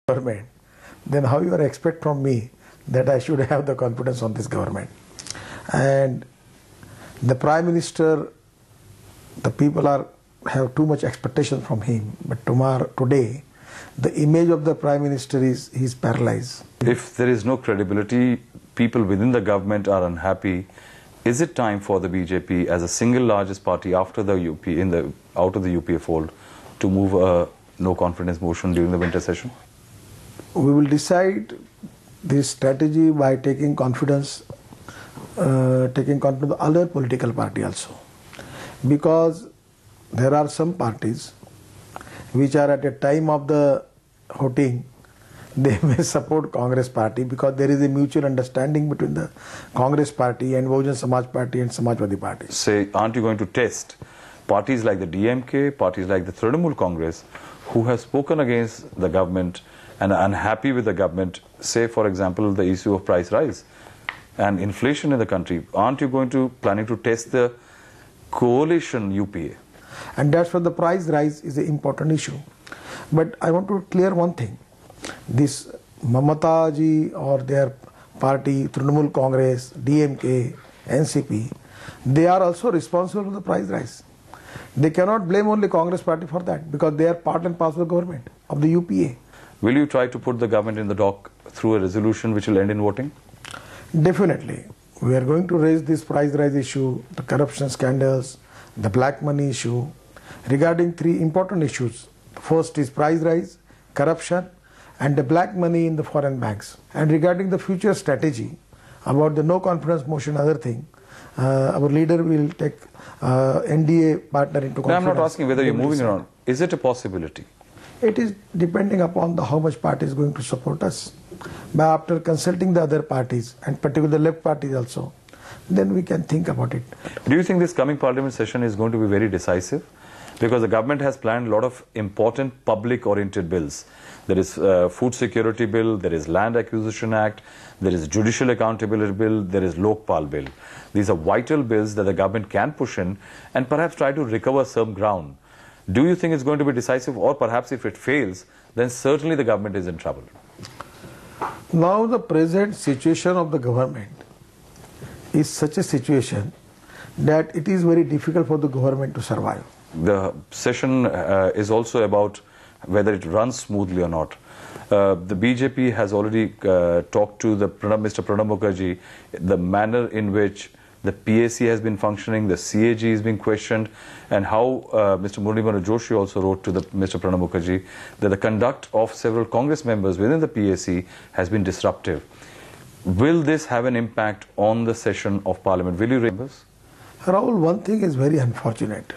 government, then how you expect from me that I should have the confidence on this government? And the Prime Minister, the people have too much expectation from him, but today, the image of the Prime Minister is he's paralyzed. If there is no credibility, people within the government are unhappy. Is it time for the BJP as a single largest party after the out of the UPA fold to move a no confidence motion during the winter session? We will decide this strategy by taking confidence of other political party also, because there are some parties which are at the time of the voting, they may support Congress party because there is a mutual understanding between the Congress party and Bahujan Samaj Party and Samajwadi Party. Say, aren't you going to test parties like the DMK, parties like the Trinamool Congress, who have spoken against the government and are unhappy with the government, say for example the issue of price rise and inflation in the country? Aren't you planning to test the coalition UPA? And that's why the price rise is an important issue. But I want to clear one thing. This Mamata ji or their party, Trinamool Congress, DMK, NCP, they are also responsible for the price rise. They cannot blame only Congress party for that because they are part and parcel of the government of the UPA. Will you try to put the government in the dock through a resolution which will end in voting? Definitely. We are going to raise this price rise issue, the corruption scandals, the black money issue, regarding three important issues. First is price rise, corruption, and the black money in the foreign banks. And regarding the future strategy about the no confidence motion, other thing, our leader will take NDA partner into confidence. No, I'm not asking whether you're moving around. Is it a possibility? It is depending upon how much party is going to support us. But after consulting the other parties, and particularly the left parties also, then we can think about it. Do you think this coming parliament session is going to be very decisive? Because the government has planned a lot of important public-oriented bills. There is Food Security Bill, there is Land Acquisition Act, there is Judicial Accountability Bill, there is Lokpal Bill. These are vital bills that the government can push in and perhaps try to recover some ground. Do you think it's going to be decisive, or perhaps if it fails, then certainly the government is in trouble? Now the present situation of the government is such a situation that it is very difficult for the government to survive. The session is also about whether it runs smoothly or not. The BJP has already talked to Mr. Pranab Mukherjee, the manner in which the PAC has been functioning, the CAG is being questioned, and how Mr. Murali Manohar Joshi also wrote to Mr. Pranab Mukherjee that the conduct of several Congress members within the PAC has been disruptive. Will this have an impact on the session of Parliament? Will you members? Rahul, one thing is very unfortunate.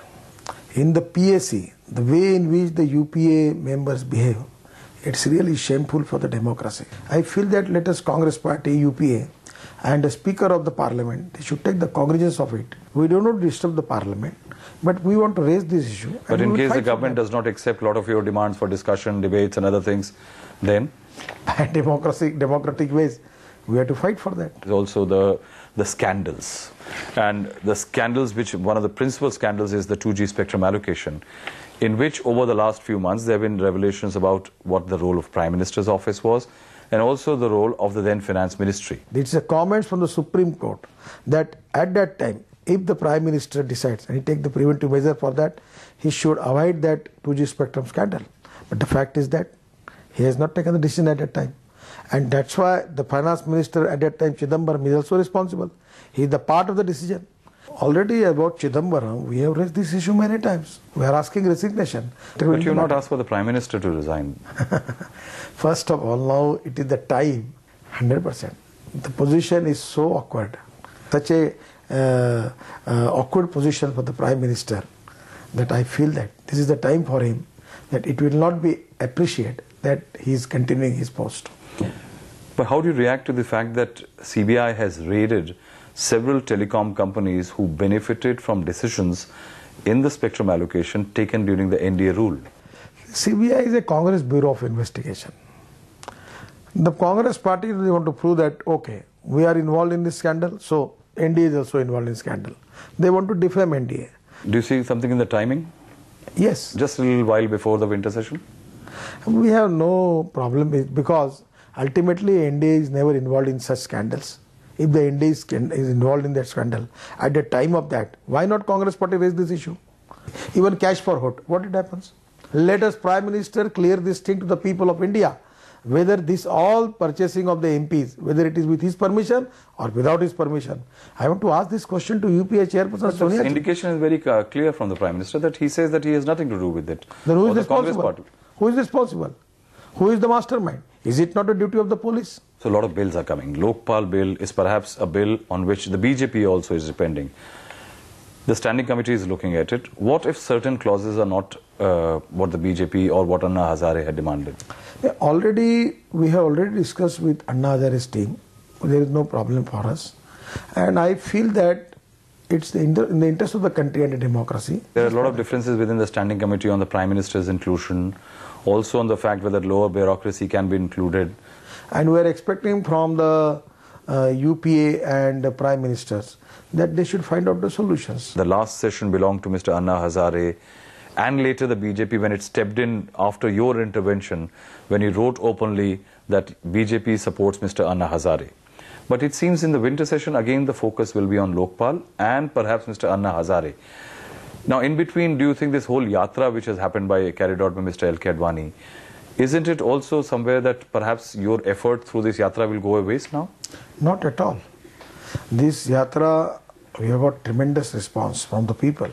In the PAC, the way in which the UPA members behave, it's really shameful for the democracy. I feel that let us Congress Party, UPA, and the Speaker of the Parliament, they should take the cognizance of it. We do not disturb the Parliament, but we want to raise this issue. But in case the government does not accept a lot of your demands for discussion, debates and other things, then? Democratic ways, we have to fight for that. There's also the scandals. And the scandals, which one of the principal scandals is the 2G spectrum allocation, in which over the last few months there have been revelations about what the role of Prime Minister's office was, and also the role of the then Finance Ministry. It's a comment from the Supreme Court that at that time, if the Prime Minister decides and he takes the preventive measure for that, he should avoid that 2G spectrum scandal. But the fact is that he has not taken the decision at that time. And that's why the Finance Minister at that time, Chidambaram, is also responsible. He is the part of the decision. Already about Chidambaram, we have raised this issue many times. We are asking resignation. But you have not asked for the Prime Minister to resign. First of all, now it is the time, 100%. The position is so awkward. Such a awkward position for the Prime Minister that I feel that this is the time for him, that it will not be appreciated that he is continuing his post. But how do you react to the fact that CBI has raided several telecom companies who benefited from decisions in the spectrum allocation taken during the NDA rule? CBI is a Congress Bureau of Investigation. The Congress party, they want to prove that, okay, we are involved in this scandal, so NDA is also involved in scandal. They want to defame NDA. Do you see something in the timing? Yes. Just a little while before the winter session? We have no problem because ultimately India is never involved in such scandals. If the India is involved in that scandal, at the time of that, why not Congress party raise this issue? Even cash for what it happens? Let us Prime Minister clear this thing to the people of India. Whether this all purchasing of the MPs, whether it is with his permission or without his permission. I want to ask this question to UPA chairperson Sonia. The indication is very clear from the Prime Minister that he says that he has nothing to do with it. Then who is responsible? Who is responsible? Who is the mastermind? Is it not a duty of the police? So a lot of bills are coming. Lokpal bill is perhaps a bill on which the BJP also is depending. The standing committee is looking at it. What if certain clauses are not what the BJP or what Anna Hazare had demanded? We have already discussed with Anna Hazare's team. There is no problem for us. And I feel that it's in the interest of the country and the democracy. There are a lot of differences within the standing committee on the Prime Minister's inclusion, also on the fact whether lower bureaucracy can be included. And we are expecting from the UPA and the Prime Ministers that they should find out the solutions. The last session belonged to Mr. Anna Hazare, and later the BJP, when it stepped in after your intervention, when he wrote openly that BJP supports Mr. Anna Hazare. But it seems in the winter session, again the focus will be on Lokpal and perhaps Mr. Anna Hazare. Now, in between, do you think this whole yatra which has happened carried out by Mr. L.K. Advani, isn't it also somewhere that perhaps your effort through this yatra will go a waste now? Not at all. This yatra, we have got tremendous response from the people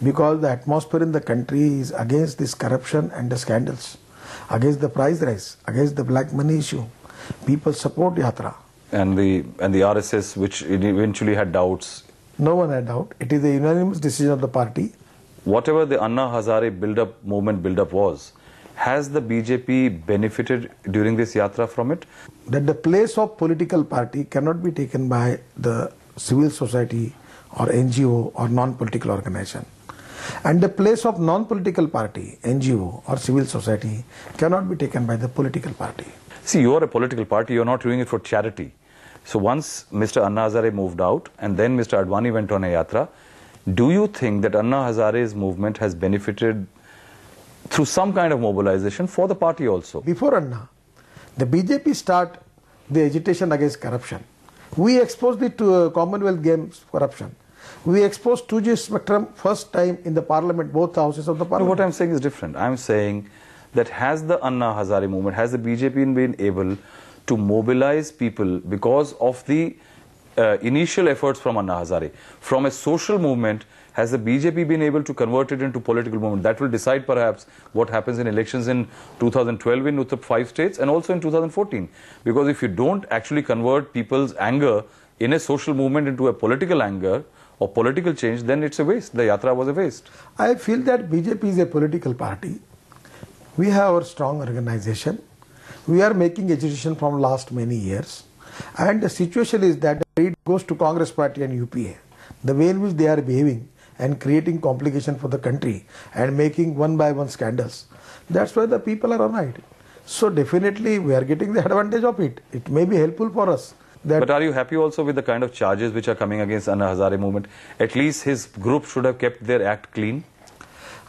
because the atmosphere in the country is against this corruption and the scandals, against the price rise, against the black money issue. People support yatra. And the RSS, which eventually had doubts. No one had doubt. It is a unanimous decision of the party. Whatever the Anna Hazare movement build-up was, has the BJP benefited during this yatra from it? That the place of political party cannot be taken by the civil society or NGO or non-political organization. And the place of non-political party, NGO or civil society cannot be taken by the political party. See, you are a political party, you are not doing it for charity. So once Mr. Anna Hazare moved out and then Mr. Advani went on a yatra, do you think that Anna Hazare's movement has benefited through some kind of mobilization for the party also? Before Anna, the BJP start the agitation against corruption. We exposed it to Commonwealth Games corruption. We exposed 2G spectrum first time in the parliament, both houses of the parliament. No, what I'm saying is different. I'm saying that has the Anna Hazare movement, has the BJP been able to mobilize people because of the initial efforts from Anna Hazare? From a social movement, has the BJP been able to convert it into political movement? That will decide perhaps what happens in elections in 2012 in Uttar 5 states and also in 2014. Because if you don't actually convert people's anger in a social movement into a political anger or political change, then it's a waste. The yatra was a waste. I feel that BJP is a political party. We have our strong organization. We are making agitation from last many years. And the situation is that it goes to Congress party and UPA. The way in which they are behaving and creating complication for the country and making one by one scandals. That's why the people are annoyed. So definitely we are getting the advantage of it. It may be helpful for us. But are you happy also with the kind of charges which are coming against Anna Hazare movement? At least his group should have kept their act clean.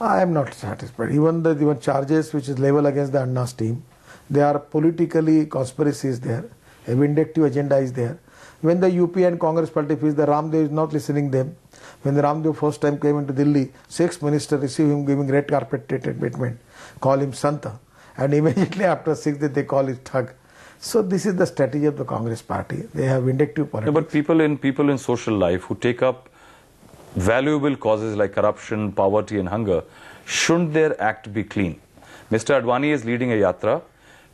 I am not satisfied. Even the charges which is leveled against the Anna's team, they are politically conspiracies there. A vindictive agenda is there. When the UP and Congress party feels the Ramdev is not listening them, when the Ramdev first time came into Delhi, 6 ministers received him giving red carpet treatment, call him Santa, and immediately after 6 days they call it Thug. So this is the strategy of the Congress party. They have vindictive politics. No, but people in social life who take up valuable causes like corruption, poverty and hunger, shouldn't their act be clean? Mr. Advani is leading a yatra.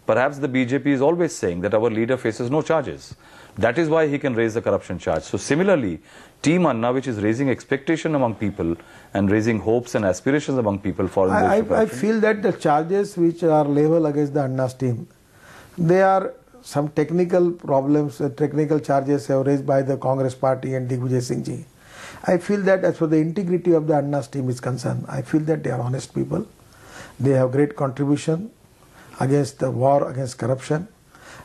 Perhaps the BJP is always saying that our leader faces no charges. That is why he can raise the corruption charge. So similarly, Team Anna, which is raising expectation among people and raising hopes and aspirations among people for I feel that the charges which are leveled against the Anna's team, they are some technical problems, technical charges have raised by the Congress party and Digvijay Singh ji. I feel that as for the integrity of the Anna's team is concerned, I feel that they are honest people. They have great contribution against the war against corruption.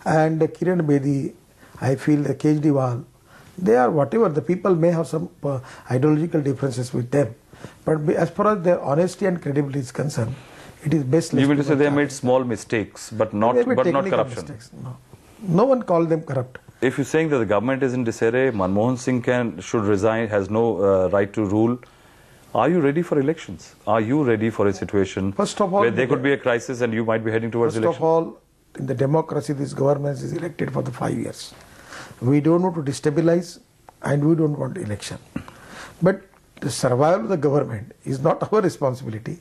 And Kiran Bedi, I feel the Kejriwal, they are whatever, the people may have some ideological differences with them. But as far as their honesty and credibility is concerned, It is best. You mean to say they made small mistakes, but not corruption? Mistakes. No one called them corrupt. If you're saying that the government is in disarray, Manmohan Singh should resign, has no right to rule, are you ready for elections? Are you ready for a situation where there could be a crisis and you might be heading towards election? First of all, in the democracy, this government is elected for the 5 years. We don't want to destabilize and we don't want election. But the survival of the government is not our responsibility.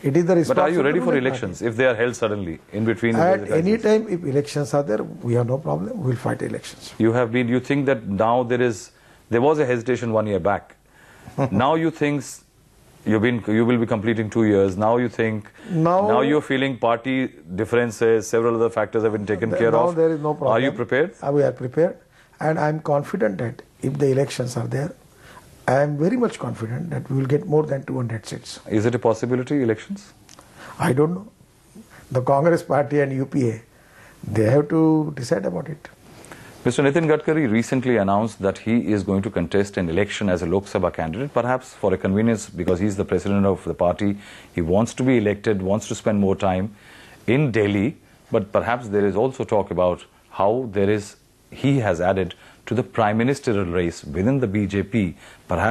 It is the responsibility. But are you ready for elections if they are held suddenly in between? At any time, if elections are there, we have no problem. We will fight elections. You think that now there was a hesitation 1 year back. Now you think you will be completing 2 years. Now you think, now you're feeling party differences, several other factors have been taken care of. Now there is no problem. Are you prepared? We are prepared. And I am confident that if the elections are there, I am very much confident that we will get more than 200 seats. Is it a possibility, elections? I don't know. The Congress party and UPA, they have to decide about it. Mr. Nitin Gadkari recently announced that he is going to contest an election as a Lok Sabha candidate, perhaps for a convenience because he's the president of the party. He wants to be elected, wants to spend more time in Delhi, but perhaps there is also talk about how he has added to the prime ministerial race within the BJP, perhaps